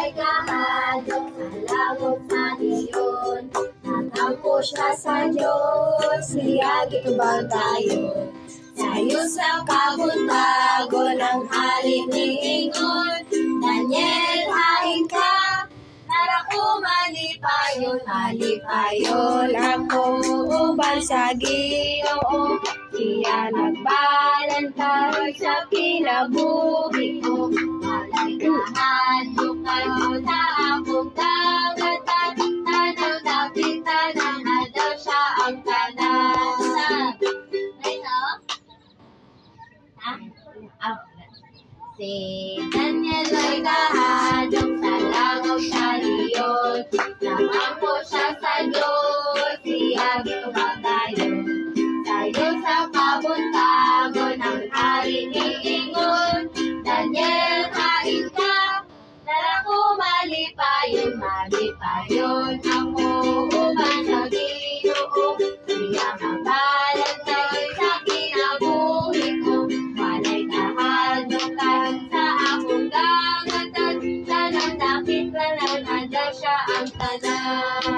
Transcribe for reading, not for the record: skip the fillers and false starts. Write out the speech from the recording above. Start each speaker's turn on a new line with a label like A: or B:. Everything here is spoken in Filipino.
A: ay kahadlok sa langit na iyon. Natampo siya sa Diyos, siya gitubantayon. Sayo sa kabuntago ng halin ni Ingon, Daniel, hain ka, narako malipayon, malipayon. Ako uban sa Ginoo, siya nagbalantay sa kinabuhi ko. Malay kahadlok